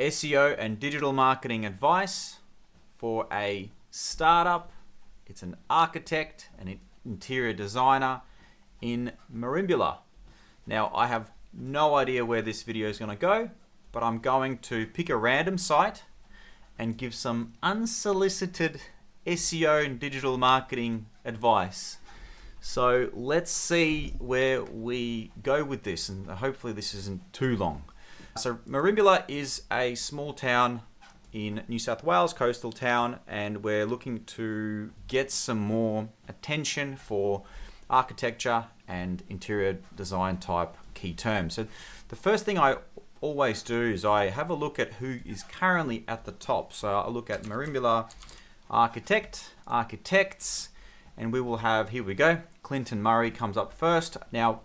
SEO and digital marketing advice for a startup. It's an architect, an interior designer in Marimbula. Now, I have no idea where this video is going to go, but I'm going to pick a random site and give some unsolicited SEO and digital marketing advice. So let's see where we go with this, and hopefully this isn't too long. So Marimbula is a small town in New South Wales, coastal town, and we're looking to get some more attention for architecture and interior design type key terms. So the first thing I always do is I have a look at who is currently at the top. So I look at Marimbula architects, and we will have, here we go, Clinton Murray comes up first. Now,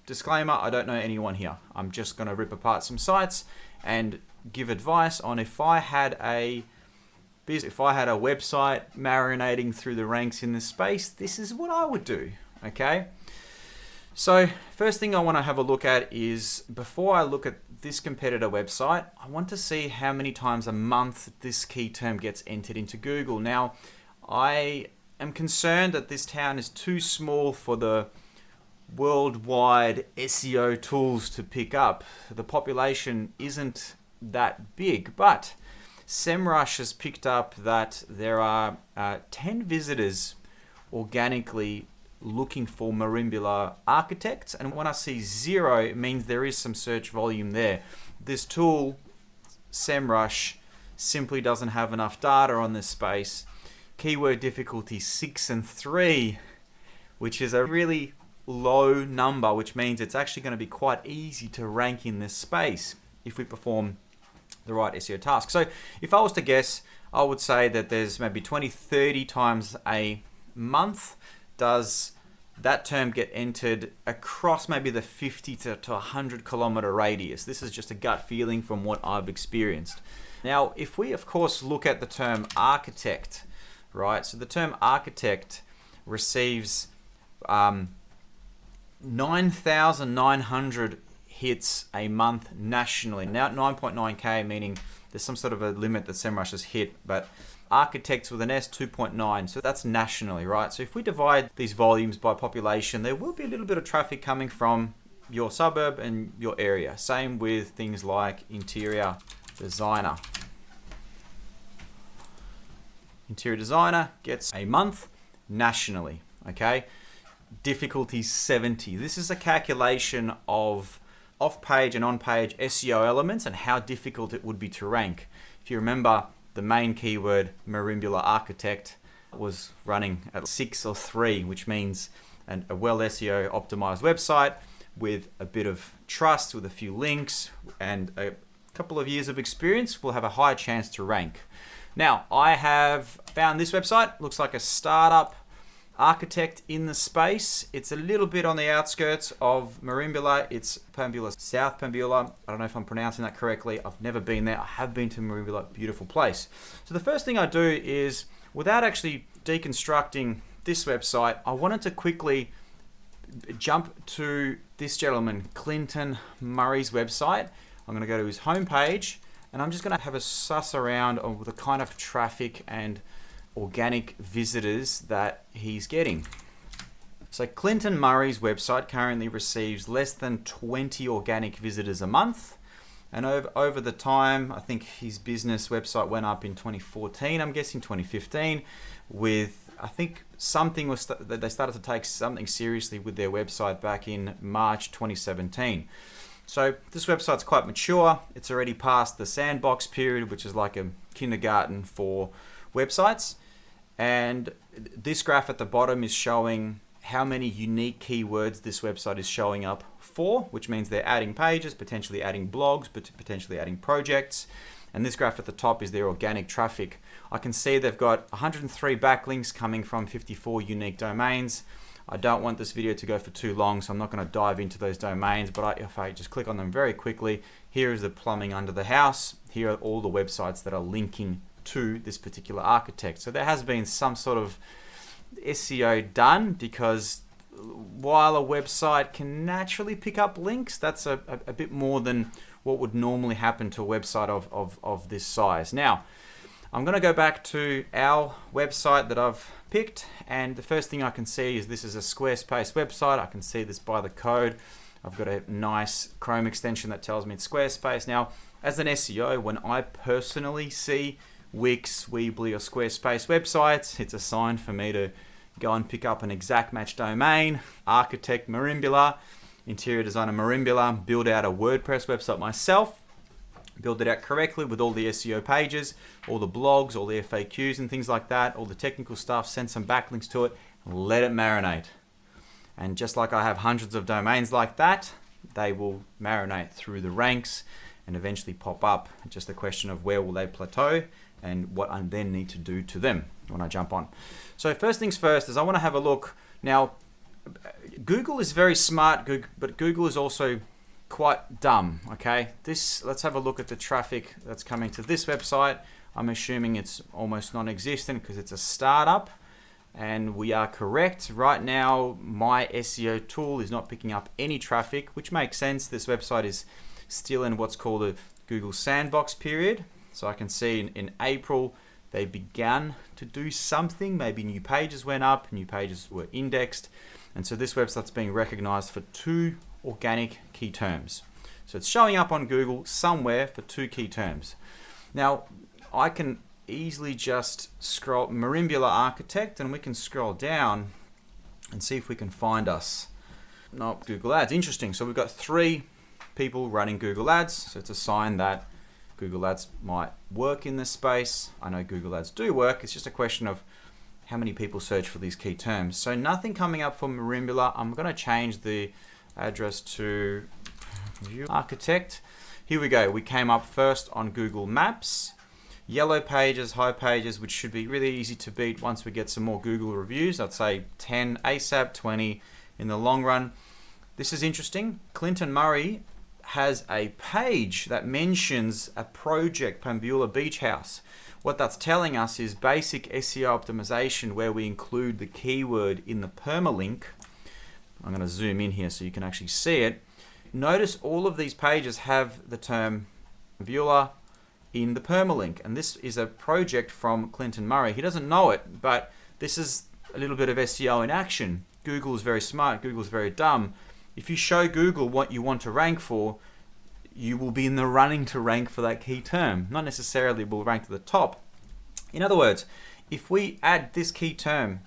disclaimer, I don't know anyone here. I'm just going to rip apart some sites and give advice on if I had a website marinating through the ranks in this space, this is what I would do, okay? So first thing I want to have a look at is, before I look at this competitor website, I want to see how many times a month this key term gets entered into Google. Now, I am concerned that this town is too small for the worldwide SEO tools to pick up. The population isn't that big, but SEMrush has picked up that there are 10 visitors organically looking for Marimbula architects, and when I see 0, it means there is some search volume there. This tool, SEMrush, simply doesn't have enough data on this space. Keyword difficulty 6 and 3, which is a really low number, which means it's actually going to be quite easy to rank in this space if we perform the right SEO task. So if I was to guess, I would say that there's maybe 20-30 times a month does that term get entered across maybe the 50 to 100 kilometer radius. This is just a gut feeling from what I've experienced. Now, if we of course look at the term architect, right? So the term architect receives 9,900 hits a month nationally. Now 9.9k, meaning there's some sort of a limit that SEMrush has hit, but architects with an S, 2.9, so that's nationally, right? So if we divide these volumes by population, there will be a little bit of traffic coming from your suburb and your area. Same with things like interior designer. Interior designer gets a month nationally, okay? Difficulty 70. This is a calculation of off-page and on-page SEO elements and how difficult it would be to rank. If you remember, the main keyword Marimbula architect was running at 6 or 3, which means a well SEO optimized website with a bit of trust, with a few links and a couple of years of experience will have a higher chance to rank. Now, I have found this website. Looks like a startup architect in the space. It's a little bit on the outskirts of Marimbula. It's Pambula, South Pambula. I don't know if I'm pronouncing that correctly. I've never been there. I have been to Marimbula, beautiful place. So the first thing I do is, without actually deconstructing this website, I wanted to quickly jump to this gentleman, Clinton Murray's website. I'm going to go to his homepage, and I'm just going to have a suss around on the kind of traffic and organic visitors that he's getting. So Clinton Murray's website currently receives less than 20 organic visitors a month, and over the time, I think his business website went up in 2014, I'm guessing 2015, with, I think something was that they started to take something seriously with their website back in March 2017. So this website's quite mature. It's already past the sandbox period, which is like a kindergarten for websites. And this graph at the bottom is showing how many unique keywords this website is showing up for, which means they're adding pages, potentially adding blogs, but potentially adding projects. And this graph at the top is their organic traffic. I can see they've got 103 backlinks coming from 54 unique domains. I don't want this video to go for too long, so I'm not going to dive into those domains, but if I just click on them very quickly, here is the plumbing under the house. Here are all the websites that are linking to this particular architect. So there has been some sort of SEO done, because while a website can naturally pick up links, that's a bit more than what would normally happen to a website of this size. Now, I'm going to go back to our website that I've picked, and the first thing I can see is this is a Squarespace website. I can see this by the code. I've got a nice Chrome extension that tells me it's Squarespace. Now, as an SEO, when I personally see Wix, Weebly, or Squarespace websites, it's a sign for me to go and pick up an exact match domain, architect Marimbula, interior designer Marimbula, build out a WordPress website myself, build it out correctly with all the SEO pages, all the blogs, all the FAQs and things like that, all the technical stuff, send some backlinks to it, and let it marinate. And just like I have hundreds of domains like that, they will marinate through the ranks and eventually pop up. It's just a question of where will they plateau and what I then need to do to them when I jump on. So first things first is I want to have a look. Now, Google is very smart, but Google is also quite dumb, okay? Let's have a look at the traffic that's coming to this website. I'm assuming it's almost non-existent because it's a startup, and we are correct. Right now, my SEO tool is not picking up any traffic, which makes sense. This website is still in what's called a Google sandbox period. So I can see in April, they began to do something. Maybe new pages went up, new pages were indexed. And so this website's being recognized for 2 organic key terms. So it's showing up on Google somewhere for 2 key terms. Now, I can easily just scroll Marimbula Architect, and we can scroll down and see if we can find us. No, Google Ads, interesting. So we've got 3 people running Google Ads. So it's a sign that Google Ads might work in this space. I know Google Ads do work. It's just a question of how many people search for these key terms. So nothing coming up for Marimbula. I'm going to change the address to View Architect. Here we go. We came up first on Google Maps. Yellow pages, high pages, which should be really easy to beat once we get some more Google reviews. I'd say 10 ASAP, 20 in the long run. This is interesting. Clinton Murray has a page that mentions a project, Pambula Beach House. What that's telling us is basic SEO optimization where we include the keyword in the permalink. I'm going to zoom in here so you can actually see it. Notice all of these pages have the term Pambula in the permalink, and this is a project from Clinton Murray. He doesn't know it, but this is a little bit of SEO in action. Google is very smart, Google is very dumb. If you show Google what you want to rank for, you will be in the running to rank for that key term. Not necessarily will rank to the top. In other words, if we add this key term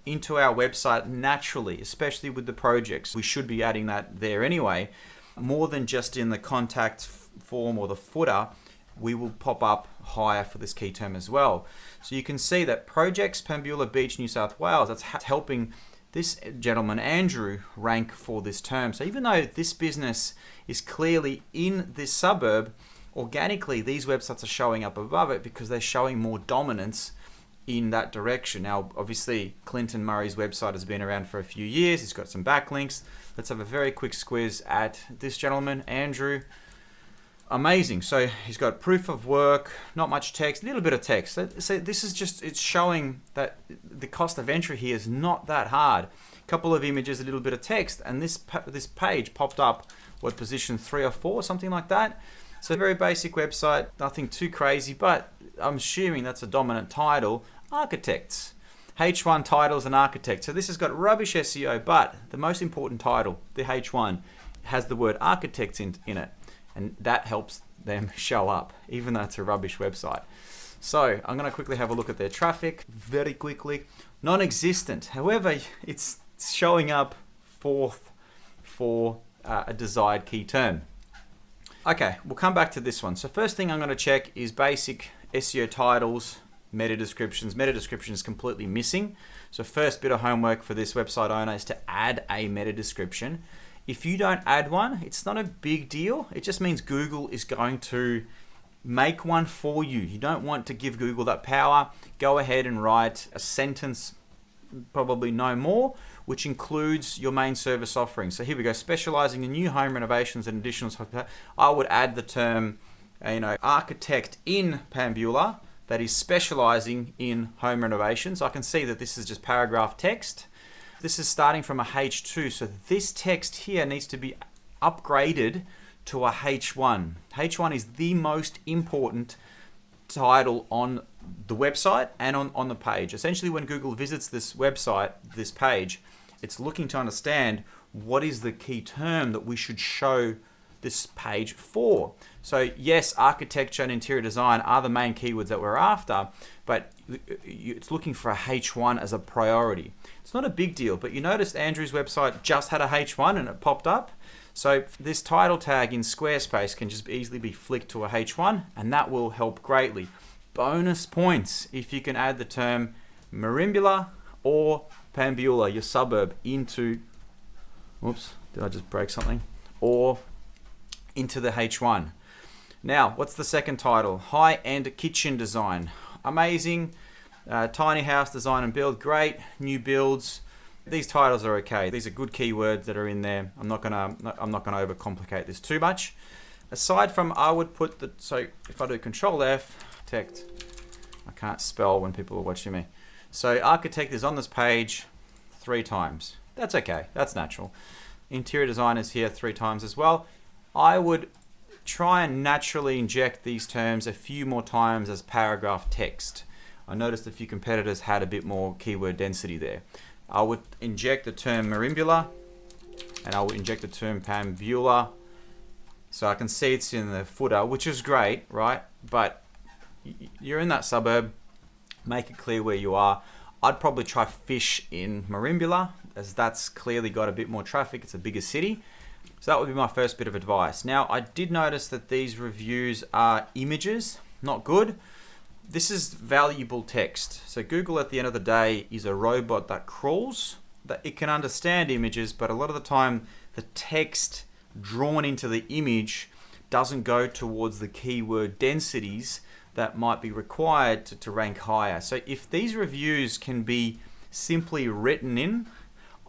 into our website naturally, especially with the projects, we should be adding that there anyway, more than just in the contact form or the footer, we will pop up higher for this key term as well. So you can see that projects, Pambula Beach, New South Wales, that's helping this gentleman, Andrew, rank for this term. So even though this business is clearly in this suburb, organically these websites are showing up above it because they're showing more dominance in that direction. Now, obviously, Clinton Murray's website has been around for a few years. He's got some backlinks. Let's have a very quick squiz at this gentleman, Andrew. Amazing. So he's got proof of work, not much text, a little bit of text. So this is just, it's showing that the cost of entry here is not that hard. A couple of images, a little bit of text, and this page popped up, what, position 3 or 4, something like that. So a very basic website, nothing too crazy, but I'm assuming that's a dominant title, architects. H1 titles and architects. So this has got rubbish SEO, but the most important title, the H1, has the word architects in it. And that helps them show up, even though it's a rubbish website. So I'm going to quickly have a look at their traffic very quickly. Non-existent. However, it's showing up 4th for a desired key term. Okay, we'll come back to this one. So first thing I'm going to check is basic SEO titles, meta descriptions. Meta description is completely missing. So first bit of homework for this website owner is to add a meta description. If you don't add one, it's not a big deal. It just means Google is going to make one for you. You don't want to give Google that power. Go ahead and write a sentence, probably no more, which includes your main service offering. So here we go, specializing in new home renovations and additional. I would add the term, architect in Pambula that is specializing in home renovations. I can see that this is just paragraph text. This is starting from a H2, so this text here needs to be upgraded to a H1. H1 is the most important title on the website and on the page. Essentially, when Google visits this website, this page, it's looking to understand what is the key term that we should show this page for. So yes, architecture and interior design are the main keywords that we're after, but it's looking for a H1 as a priority. It's not a big deal, but you noticed Andrew's website just had a H1 and it popped up. So this title tag in Squarespace can just easily be flicked to a H1, and that will help greatly. Bonus points if you can add the term Marimbula or Pambula, your suburb, into, whoops, did I just break something? Or into the H1. Now, what's the second title? High-end kitchen design. Amazing. Tiny house design and build, great. New builds. These titles are okay. These are good keywords that are in there. I'm not gonna overcomplicate this too much. Aside from, I would put the, so if I do Control F, architect, I can't spell when people are watching me. So architect is on this page 3 times. That's okay, that's natural. Interior design is here 3 times as well. I would try and naturally inject these terms a few more times as paragraph text. I noticed a few competitors had a bit more keyword density there. I would inject the term Marimbula, and I would inject the term Pambula, so I can see it's in the footer, which is great, right? But you're in that suburb, make it clear where you are. I'd probably try fish in Marimbula, as that's clearly got a bit more traffic. It's a bigger city. So that would be my first bit of advice. Now, I did notice that these reviews are images, not good. This is valuable text. So Google at the end of the day is a robot that crawls, that it can understand images, but a lot of the time the text drawn into the image doesn't go towards the keyword densities that might be required to rank higher. So if these reviews can be simply written in,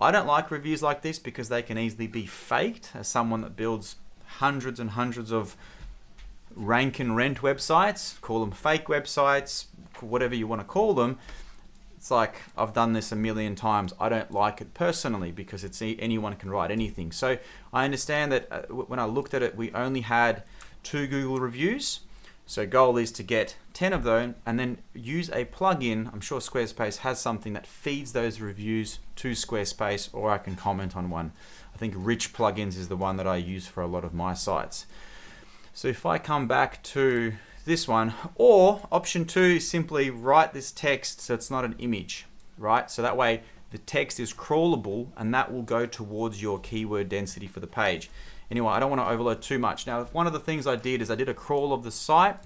I don't like reviews like this because they can easily be faked. As someone that builds hundreds and hundreds of rank and rent websites, call them fake websites, whatever you want to call them, it's like, I've done this a million times. I don't like it personally because it's anyone can write anything. So I understand that when I looked at it, we only had 2 Google reviews. So goal is to get 10 of those and then use a plugin. I'm sure Squarespace has something that feeds those reviews to Squarespace, or I can comment on one. I think Rich Plugins is the one that I use for a lot of my sites. So if I come back to this one, or option 2 is simply write this text so it's not an image, right? So that way the text is crawlable and that will go towards your keyword density for the page. Anyway, I don't want to overload too much. Now, one of the things I did is I did a crawl of the site,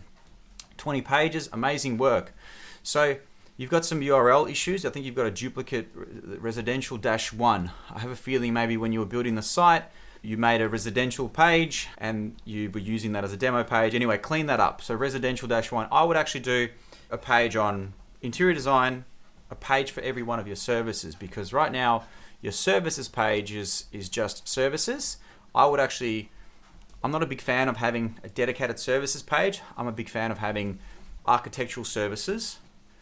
20 pages, amazing work. So you've got some URL issues. I think you've got a duplicate residential-1. I have a feeling maybe when you were building the site, you made a residential page and you were using that as a demo page. Anyway, clean that up. So residential-1, I would actually do a page on interior design, a page for every one of your services, because right now your services page is just services. I would actually, I'm not a big fan of having a dedicated services page. I'm a big fan of having architectural services,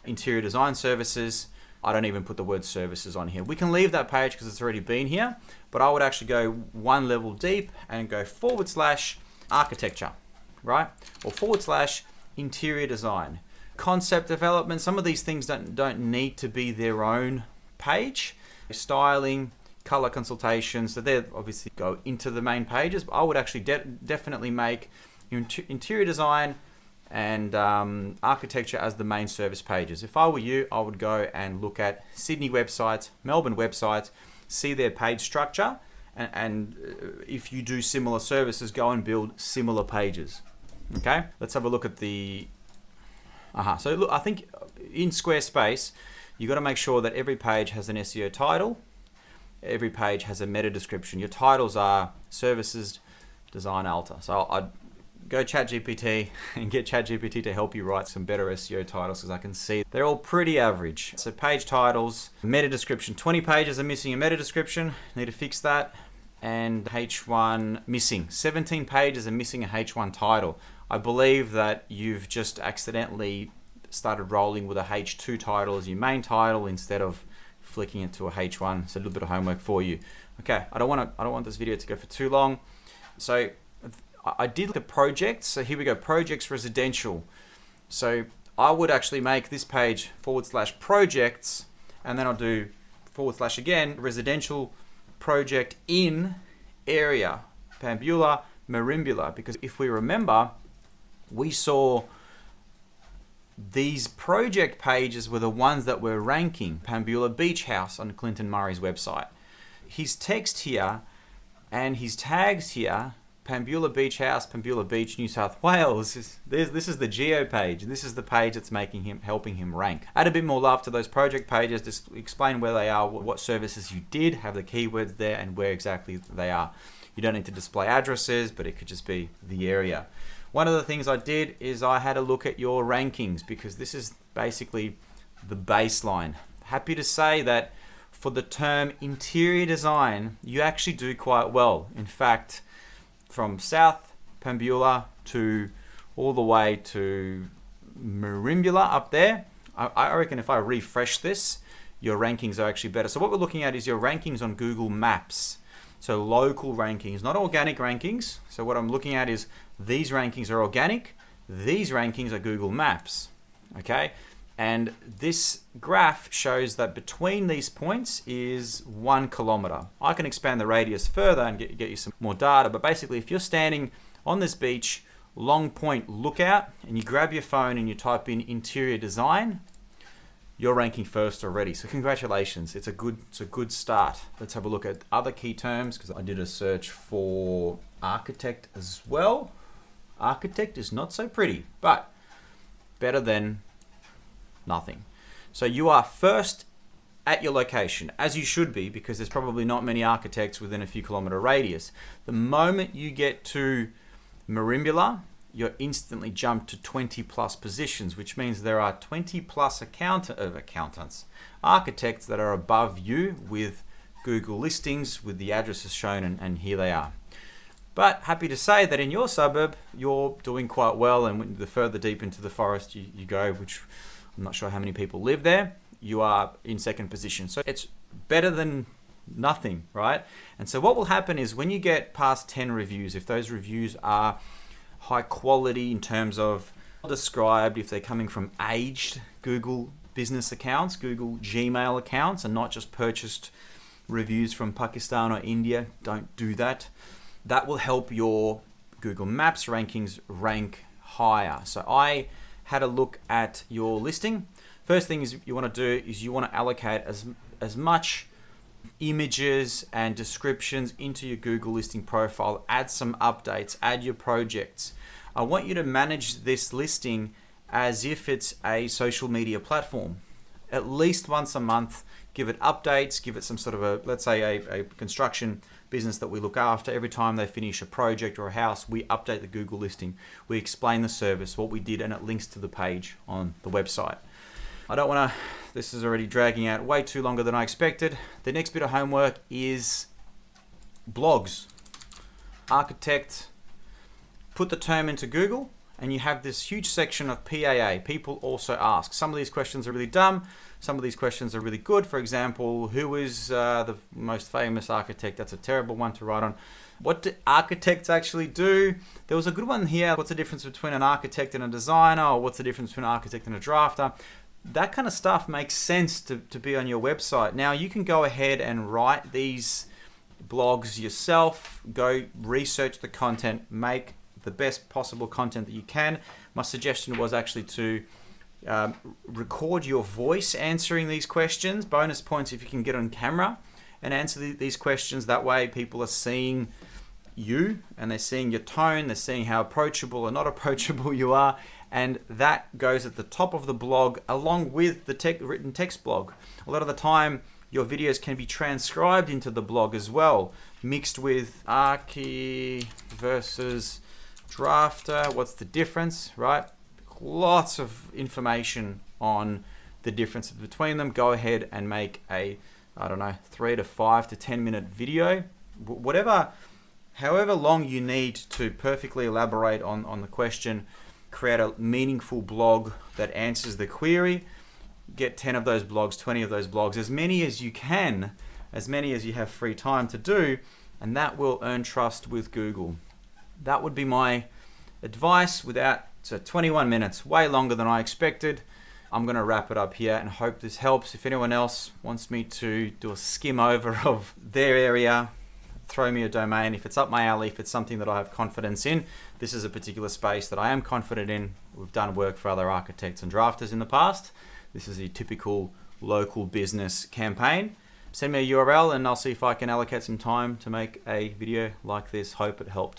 interior design services. I don't even put the word services on here. We can leave that page because it's already been here, but I would actually go 1 level deep and go / architecture, right? Or / interior design. Concept development, some of these things don't need to be their own page. Styling, color consultations, so they obviously go into the main pages, but I would actually definitely make interior design and architecture as the main service pages. If I were you, I would go and look at Sydney websites, Melbourne websites, see their page structure, and if you do similar services, go and build similar pages. Okay, let's have a look at the so look, I think in Squarespace you got to make sure that every page has an SEO title. Every page has a meta description. Your titles are services, design, alter. So I'd go ChatGPT and get ChatGPT to help you write some better SEO titles, because I can see they're all pretty average. So page titles, meta description, 20 pages are missing a meta description. Need to fix that. And H1 missing. 17 pages are missing a H1 title. I believe that you've just accidentally started rolling with a H2 title as your main title instead of flicking it to a H1. So a little bit of homework for you. Okay, I don't want this video to go for too long. So I did look at projects. So here we go, projects residential. So I would actually make this page / projects, and then I'll do / again, residential project in area, Pambula, Marimbula. Because if we remember, we saw these project pages were the ones that were ranking. Pambula Beach House on Clinton Murray's website. His text here and his tags here, Pambula Beach House, Pambula Beach, New South Wales. This is the geo page. This is the page that's helping him rank. Add a bit more love to those project pages. Just explain where they are, what services you did, have the keywords there, and where exactly they are. You don't need to display addresses, but it could just be the area. One of the things I did is I had a look at your rankings, because this is basically the baseline. Happy to say that for the term interior design, you actually do quite well. In fact, from South Pambula to all the way to Marimbula up there, I reckon if I refresh this, your rankings are actually better. So what we're looking at is your rankings on Google Maps. So local rankings, not organic rankings. So what I'm looking at is these rankings are organic, these rankings are Google Maps, okay? And this graph shows that between these points is 1 kilometer. I can expand the radius further and get you some more data, but basically if you're standing on this beach, Long Point Lookout, and you grab your phone and you type in interior design, you're ranking first already. So congratulations, it's a good start. Let's have a look at other key terms, because I did a search for architect as well. Architect is not so pretty, but better than nothing. So you are first at your location, as you should be, because there's probably not many architects within a few kilometer radius. The moment you get to Marimbula, you're instantly jumped to 20 plus positions, which means there are 20 plus architects that are above you with Google listings with the addresses shown, and here they are. But happy to say that in your suburb, you're doing quite well, and the further deep into the forest you go, which I'm not sure how many people live there, you are in second position. So it's better than nothing, right? And so what will happen is when you get past 10 reviews, if those reviews are high quality in terms of described, if they're coming from aged Google business accounts, Google Gmail accounts, and not just purchased reviews from Pakistan or India, don't do that. That will help your Google Maps rankings rank higher. So I had a look at your listing. First thing is you want to do is you want to allocate as much images and descriptions into your Google listing profile. Add some updates, add your projects. I want you to manage this listing as if it's a social media platform. At least once a month, give it updates, give it some sort of let's say a construction business that we look after. Every time they finish a project or a house, we update the Google listing. We explain the service, what we did, and it links to the page on the website. I don't want to, this is already dragging out way too longer than I expected. The next bit of homework is blogs. Architect, put the term into Google, and you have this huge section of PAA, people also ask. Some of these questions are really dumb. Some of these questions are really good. For example, who is the most famous architect? That's a terrible one to write on. What do architects actually do? There was a good one here. What's the difference between an architect and a designer? Or what's the difference between an architect and a drafter? That kind of stuff makes sense to be on your website. Now you can go ahead and write these blogs yourself. Go research the content, make the best possible content that you can. My suggestion was actually to record your voice answering these questions. Bonus points if you can get on camera and answer these questions. That way people are seeing you and they're seeing your tone, they're seeing how approachable or not approachable you are, and that goes at the top of the blog along with the written text blog. A lot of the time your videos can be transcribed into the blog as well, mixed with archi versus drafter. What's the difference, right? Lots of information on the difference between them. Go ahead and make a, 3 to 5 to 10 minute video, however long you need to perfectly elaborate on the question. Create a meaningful blog that answers the query. Get 10 of those blogs, 20 of those blogs, as many as you can, as many as you have free time to do, and that will earn trust with Google. that would be my advice. So 21 minutes, way longer than I expected. I'm going to wrap it up here and hope this helps. If anyone else wants me to do a skim over of their area, throw me a domain. If it's up my alley, if it's something that I have confidence in, this is a particular space that I am confident in. We've done work for other architects and drafters in the past. This is a typical local business campaign. Send me a URL and I'll see if I can allocate some time to make a video like this. Hope it helped.